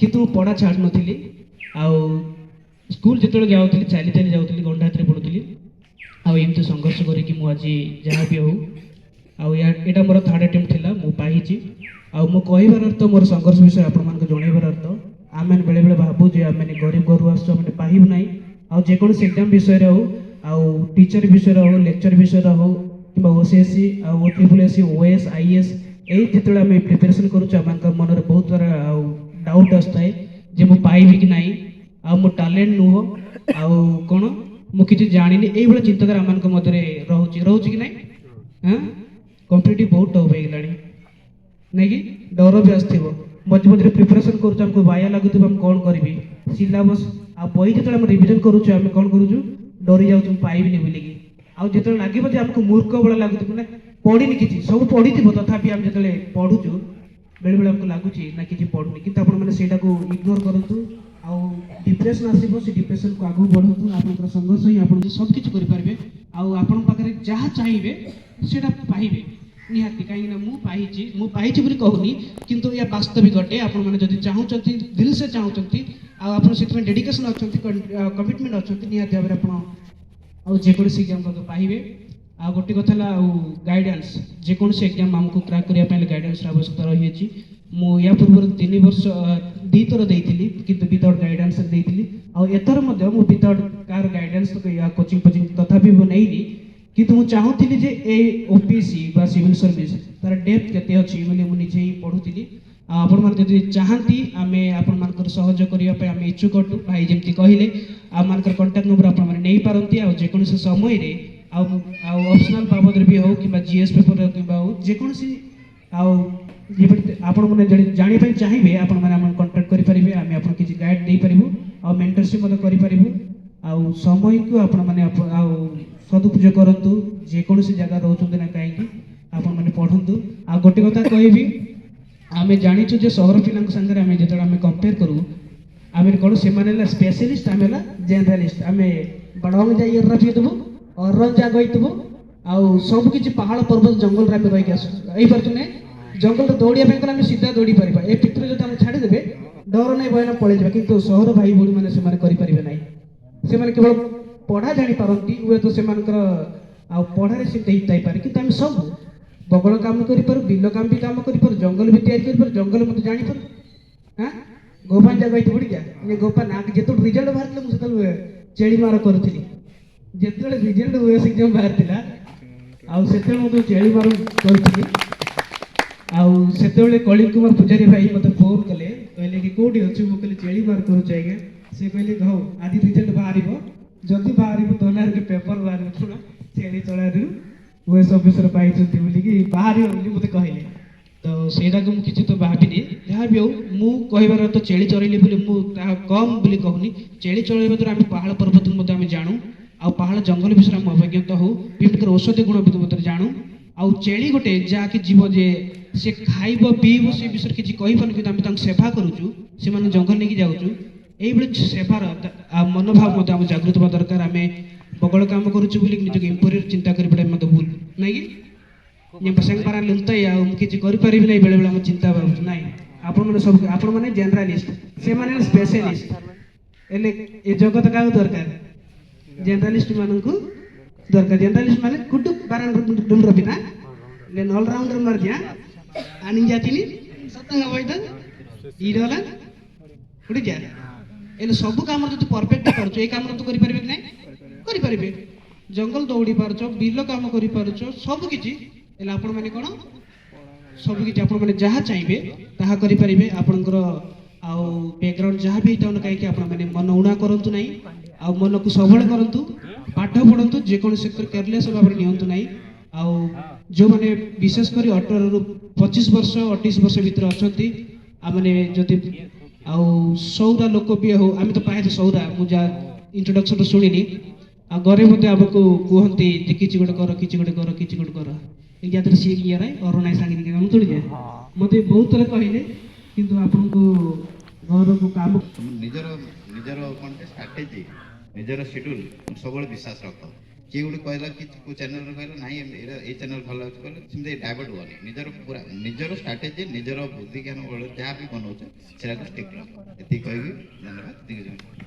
କିନ୍ତୁ ପଢ଼ା ଛାଡ଼ୁ ନଥିଲି। ଆଉ ସ୍କୁଲ ଯେତେବେଳେ ଯାଉଥିଲି ଚାଲି ଚାଲି ଯାଉଥିଲି, ଗଣ୍ଡା ହାତରେ ପଢ଼ୁଥିଲି। ଆଉ ଏମିତି ସଂଘର୍ଷ କରିକି ମୁଁ ଆଜି ଯାହା ବି ହଉ, ଆଉ ଏଇଟା ମୋର ଥାର୍ଡ଼ ଆଟେମ୍ପ୍ଟ ଥିଲା, ମୁଁ ପାଇଛି। ଆଉ ମୁଁ କହିବାର ଅର୍ଥ, ମୋର ସଂଘର୍ଷ ବିଷୟ ଆପଣମାନଙ୍କୁ ଜଣାଇବାର ଅର୍ଥ, ଆମେ ବେଳେବେଳେ ଭାବୁ ଯେ ଆମେ ଗରିବ ଘରୁ ଆସୁଛୁ, ଆମେ ପାଇବୁ ନାହିଁ। ଆଉ ଯେକୌଣସି ଏକ୍ଜାମ ବିଷୟରେ ହଉ, ଆଉ ଟିଚର ବିଷୟରେ ହଉ, ଲେକ୍ଚର ବିଷୟରେ ହଉ, କିମ୍ବା ଓସିଏସସି ଆଉ OSSC OS IAS, ଏଇ ଯେତେବେଳେ ଆମେ ପ୍ରିପାରେସନ୍ କରୁଛୁ, ଆମମାନଙ୍କ ମନରେ ବହୁତ ସାରା ଆଉ ଡାଉଟ୍ ଆସିଥାଏ ଯେ ମୁଁ ପାଇବି କି ନାହିଁ, ଆଉ ମୋ ଟ୍ୟାଲେଣ୍ଟ ନୁହଁ, ଆଉ କ'ଣ ମୁଁ କିଛି ଜାଣିନି, ଏଇଭଳିଆ ଚିନ୍ତାଧାରା ଆମମାନଙ୍କ ମଧ୍ୟରେ ରହୁଛି କି ନାହିଁ? ହଁ, କମ୍ପିଟିଟିଭ୍ ବହୁତ ଟଫ୍ ହେଇଗଲାଣି ନାଇଁ କି? ଡର ବି ଆସିଥିବ, ମଝିରେ ପ୍ରିପାରେସନ୍ କରୁଛୁ, ଆମକୁ ବାୟା ଲାଗୁଥିବ, ମୁଁ କ'ଣ କରିବି, ସିଲାବସ୍ ଆଉ ବହି ଯେତେବେଳେ ଆମେ ରିଭିଜନ୍ କରୁଛୁ, ଆମେ କ'ଣ କରୁଛୁ, ଡରି ଯାଉଛୁ ମୁଁ ପାଇବିନି ବୋଲିକି। ଆଉ ଯେତେବେଳେ ଲାଗିବ ଯେ ଆମକୁ ମୂର୍ଖ ଭଳିଆ ଲାଗୁଥିବ, ମାନେ ପଢ଼ିନି କିଛି, ସବୁ ପଢ଼ିଥିବ, ତଥାପି ଆମେ ଯେତେବେଳେ ପଢ଼ୁଛୁ ବେଳେବେଳେ ଆମକୁ ଲାଗୁଛି ନା କିଛି ପଢ଼ୁନି। କିନ୍ତୁ ଆପଣମାନେ ସେଇଟାକୁ ଇଗ୍ନୋର କରନ୍ତୁ, ଆଉ ଡିପ୍ରେସନ୍ ଆସିବ, ସେ ଡିପ୍ରେସନ୍କୁ ଆଗକୁ ବଢ଼ନ୍ତୁ। ଆପଣଙ୍କର ସଂଘର୍ଷ ହିଁ ଆପଣ ସବୁ କିଛି କରିପାରିବେ, ଆଉ ଆପଣଙ୍କ ପାଖରେ ଯାହା ଚାହିଁବେ ସେଇଟା ପାଇବେ ନିହାତି। କାହିଁକିନା ମୁଁ ପାଇଛି ବୋଲି କହୁନି, କିନ୍ତୁ ଏହା ବାସ୍ତବିକ ଅଟେ। ଆପଣମାନେ ଯଦି ଚାହୁଁଛନ୍ତି, ଦିଲ୍ସେ ଚାହୁଁଛନ୍ତି, ଆଉ ଆପଣ ସେଥିପାଇଁ ଡେଡିକେସନ୍ ଅଛନ୍ତି, କମିଟମେଣ୍ଟ ଅଛନ୍ତି, ନିହାତି ଭାବରେ ଆପଣ ଆଉ ଯେକୌଣସି ଏକ୍ଜାମ୍ ମଧ୍ୟ ପାଇବେ। ଆଉ ଗୋଟେ କଥା ହେଲା, ଆଉ ଗାଇଡାନ୍ସ, ଯେକୌଣସି ଏକ୍ଜାମ୍ ଆମକୁ କ୍ରାକ୍ କରିବା ପାଇଁ ଗାଇଡାନ୍ସର ଆବଶ୍ୟକତା ରହିଅଛି। ମୁଁ ୟା ପୂର୍ବରୁ 3 ବର୍ଷ 2 ଥର ଦେଇଥିଲି, କିନ୍ତୁ ୱିଦାଉଟ୍ ଗାଇଡାନ୍ସ ଦେଇଥିଲି। ଆଉ ଏଥର ମଧ୍ୟ ମୁଁ ୱିଦାଉଟ୍ କାହାର ଗାଇଡାନ୍ସ କୋଚିଂ ତଥାପି ମୁଁ ନେଇନି। କିନ୍ତୁ ମୁଁ ଚାହୁଁଥିଲି ଯେ ଏ OPC ବା ସିଭିଲ୍ ସର୍ଭିସ୍ ତାର ଡେପ୍ଥ କେତେ ଅଛି ବୋଲି ମୁଁ ନିଜେ ହିଁ ପଢ଼ୁଥିଲି। ଆଉ ଆପଣମାନେ ଯଦି ଚାହାନ୍ତି, ଆମେ ଆପଣମାନଙ୍କର ସହଯୋଗ କରିବା ପାଇଁ ଆମେ ଇଚ୍ଛୁକ ଅଟୁ। ଭାଇ ଯେମିତି କହିଲେ, ଆମମାନଙ୍କର କଣ୍ଟାକ୍ଟ ନମ୍ବର ଆପଣମାନେ ନେଇପାରନ୍ତି। ଆଉ ଯେକୌଣସି ସମୟରେ ଆଉ ଅପସନାଲ୍ ବାବଦରେ ବି ହେଉ, କିମ୍ବା GS ପେପର କିମ୍ବା ହେଉ, ଯେକୌଣସି ଆଉ ଯେପରି ଆପଣମାନେ ଜାଣିବା ପାଇଁ ଚାହିଁବେ, ଆପଣମାନେ ଆମକୁ କଣ୍ଟାକ୍ଟ କରିପାରିବେ। ଆମେ ଆପଣଙ୍କୁ କିଛି ଗାଇଡ଼ ଦେଇପାରିବୁ, ଆଉ ମେଣ୍ଟରସିପ୍ ମଧ୍ୟ କରିପାରିବୁ। ଆଉ ସମୟକୁ ଆପଣମାନେ ଆଉ ସଦୁପଯୋଗ କରନ୍ତୁ, ଯେକୌଣସି ଜାଗା ରହୁଛନ୍ତି ନା କାହିଁକି, ଆପଣମାନେ ପଢ଼ନ୍ତୁ। ଆଉ ଗୋଟେ କଥା କହିବି, ଆମେ ଜାଣିଛୁ ଯେ ସହର ପିଲାଙ୍କ ସାଙ୍ଗରେ ଆମେ ଯେତେବେଳେ ଆମେ କମ୍ପେୟାର କରୁ, ଆମେ କ'ଣ, ସେମାନେ ହେଲା ସ୍ପେଶାଲିଷ୍ଟ, ଆମେ ହେଲା ଜେନେରାଲିଷ୍ଟ। ଆମେ ବଡ଼ଙ୍ଗ ଯାଇ ଏରା ପିଇଦେବୁ, ଅରଞ୍ଜା କହିଥିବୁ, ଆଉ ସବୁକିଛି ପାହାଡ଼ ପର୍ବତ ଜଙ୍ଗଲରେ ଆମେ ରହିକି ଆସୁଛୁ। ଏଇପାରୁଛୁ ନା, ଜଙ୍ଗଲରେ ଦୌଡ଼ିବା ପାଇଁ କଲେ ଆମେ ସିଧା ଦୌଡ଼ି ପାରିବା। ଏ ପିତୃ ଯଦି ଆମେ ଛାଡ଼ିଦେବେ, ଡର ନାହିଁ, ଭୟ ନାହିଁ, ପଳେଇଯିବା। କିନ୍ତୁ ସହର ଭାଇ ଭଉଣୀମାନେ ସେମାନେ କରିପାରିବେ ନାହିଁ। ସେମାନେ କେବଳ ପଢ଼ା ଜାଣିପାରନ୍ତି, ହୁଏତ ସେମାନଙ୍କର ଆଉ ପଢ଼ାରେ ସେମିତି ହେଇଥାଇପାରେ, କିନ୍ତୁ ଆମେ ସବୁ ବଗଳ କାମ କରିପାରୁ, ବିଲ କାମ ବି କାମ କରିପାରୁ, ଜଙ୍ଗଲ ବି ତିଆରି କରିପାରୁ, ଜଙ୍ଗଲ ମଧ୍ୟ ଜାଣିପାରୁ। ହଁ, ଗୋପାନ ଜାଗ ହେଇଛି ପଡ଼ିକା, ଗୋପାନ ଯେତେବେଳେ ରିଜଲ୍ଟ ବାହାରିଥିଲା, ମୁଁ ସେତେବେଳେ ଚେଳି ମାର କରୁଥିଲି। ଯେତେବେଳେ ରିଜଲ୍ଟ OS ଏକ୍ଜାମ ବାହାରିଥିଲା, ଆଉ ସେତେବେଳେ ମୁଁ ଚେଳି ମାର କରୁଥିଲି। ଆଉ ସେତେବେଳେ କଳିଙ୍ଗ କୁମାର ପୂଜାରୀ ଭାଇ ମୋତେ ଫୋନ୍ କଲେ, କହିଲେ କି କୋଉଠି ଅଛୁ? ମୁଁ କହିଲି ଚେଳି ମାର କରୁଛି ଆଜ୍ଞା। ସେ କହିଲେ ହଉ, ଆଜି ରିଜଲ୍ଟ ବାହାରିବ, ଯଦି ବାହାରିବ ତୋ ନାଁରେ ପେପର ବାହାରିବ, ଶୁଣ ଛେଳି ତଳାରୁ OS ଅଫିସର ପାଇଛନ୍ତି ବୋଲିକି ବାହାରିବ ବୋଲି ମୋତେ କହିଲେ। ତ ସେଇଟାକୁ ମୁଁ କିଛି ତ ଭାବିନି। ଯାହା ବି ହଉ, ମୁଁ କହିବାର ତ ଚେଳି ଚରେଇଲି ବୋଲି ମୁଁ ତାହା କମ୍ ବୋଲି କହୁନି। ଚେଳି ଚରେଇବା ଦ୍ୱାରା ଆମେ ପାହାଡ଼ ପର୍ବତକୁ ମଧ୍ୟ ଆମେ ଜାଣୁ, ଆଉ ପାହାଡ଼ ଜଙ୍ଗଲ ବିଷୟରେ ଆମେ ଅବଜ୍ଞତା ହଉ, ବିଭିନ୍ନ ପ୍ରକାର ଔଷଧୀୟ ଗୁଣ ମଧ୍ୟ ଜାଣୁ। ଆଉ ଚେଳି ଗୋଟେ ଯାହାକି ଜୀବ, ଯେ ସେ ଖାଇବ ପିଇବ, ସେ ବିଷୟରେ କିଛି କହିପାରୁନି, କିନ୍ତୁ ଆମେ ତାଙ୍କୁ ସେବା କରୁଛୁ, ସେମାନଙ୍କୁ ଜଙ୍ଗଲ ନେଇକି ଯାଉଛୁ। এইভଳି ସେବାର ମନୋଭାବ ମଧ୍ୟ ଆମ ଜାଗୃତ ହେବା ଦରକାର। ଆମେ ବଗଳ କାମ କରୁଛୁ ବୋଲି ନିଜକୁ ଇମ୍ପୋରିୟର ଚିନ୍ତା କରିବାଟା ମଧ୍ୟ ଭୁଲ ନାଇଁ କି? ସାଙ୍ଗପାରା ଲୁନ୍ତାଇ ଆଉ ମୁଁ କିଛି କରିପାରିବି ନାହିଁ, ବେଳେବେଳେ ଆମ ଚିନ୍ତା ଭାବୁଛୁ ନାହିଁ। ଆପଣମାନେ ସବୁ, ଆପଣମାନେ ଜେନେରାଲିଷ୍ଟ, ସେମାନେ ସ୍ପେଶାଲିଷ୍ଟ। ହେଲେ ଏ ଜଗତ କାହାକୁ ଦରକାର? ଜେନେରାଲିଷ୍ଟ ମାନଙ୍କୁ ଦରକାର। ଜେନେରାଲିଷ୍ଟ ମାନେ କୁଟୁକ ବାରାଣ୍ଡ ଡୁଲ ରବି ନା len ऑलराउंडर मर गया आनी जाती नहीं सतंग होइता ଇରଲା ଉଡ଼ି ଯା। ହେଲେ ସବୁ କାମ ଯଦି ପରଫେକ୍ଟ ପାରୁଛ, ଏଇ କାମ ତ କରିପାରିବେ କି ନାହିଁ? କରିପାରିବେ। ଜଙ୍ଗଲ ଦୌଡ଼ି ପାରୁଛ, ବିଲ କାମ କରିପାରୁଛ, ସବୁ କିଛି। ହେଲେ ଆପଣମାନେ କ'ଣ, ସବୁକିଛି ଆପଣମାନେ ଯାହା ଚାହିଁବେ ତାହା କରିପାରିବେ। ଆପଣଙ୍କର ଆଉ ବ୍ୟାକଗ୍ରାଉଣ୍ଡ ଯାହା ବି ହେଇଥାଉ ନା କାହିଁକି, ଆପଣମାନେ ମନ ଉଣା କରନ୍ତୁ ନାହିଁ, ଆଉ ମନକୁ ସବୁବେଳେ କରନ୍ତୁ, ପାଠ ପଢ଼ନ୍ତୁ, ଯେକୌଣସି ସେକ୍ଟର କେୟାରଲେସ୍ ଭାବରେ ନିଅନ୍ତୁ ନାହିଁ। ଆଉ ଯେଉଁମାନେ ବିଶେଷ କରି 18ରୁ 25 ବର୍ଷ 28 ବର୍ଷ ଭିତରେ ଅଛନ୍ତି, ଆମମାନେ ଯଦି ଆଉ ସୌରା ଲୋକ ବି ହଉ, ଆମେ ତ ପ୍ରାୟତଃ ସୌରା, ମୁଁ ଯାହା ଇଣ୍ଟ୍ରୋଡକ୍ସନ୍ ଶୁଣିନି, ଆଉ ଘରେ ମଧ୍ୟ ଆମକୁ କୁହନ୍ତି ଯେ କିଛି ଗୋଟେ କର, କିଛି ଗୋଟେ କର, କିଛି ଗୋଟେ କର, ଏଇଯାତ୍ରା ସିଏ କିଏ ରାଏ ଅରୁଣାଇ ସାଙ୍ଗେ କାମ ତୁଳିଯାଏ ମୋତେ ବହୁତ ଥର କହିଲେ। କିନ୍ତୁ ଆପଣଙ୍କୁ ଘରକୁ କାମ ନିଜର ନିଜର କ'ଣ ଷ୍ଟ୍ରାଟେଜି, ନିଜର ସେଡ୍ୟୁଲ୍ ସବୁବେଳେ ବିଶ୍ୱାସ ରଖ। କିଏ ଗୋଟେ କହିଲା କି କେଉଁ ଚ୍ୟାନେଲରେ କହିଲା ନାଇଁ ଏଇଟା ଏଇ ଚ୍ୟାନେଲ ଭଲ ଲାଗୁଛି କହିଲେ ସେମିତି ଡାଇଭର୍ଟ ହୁଅନି, ନିଜର ପୁରା ନିଜର ଷ୍ଟ୍ରାଟେଜି ନିଜର ବୁଦ୍ଧି ଜ୍ଞାନ ବଳରେ ଯାହା ବି ବନଉଛ ସେଟାକୁ ଷ୍ଟିକ୍ ରଖ। ଏତିକି କହିବି, ଧନ୍ୟବାଦ।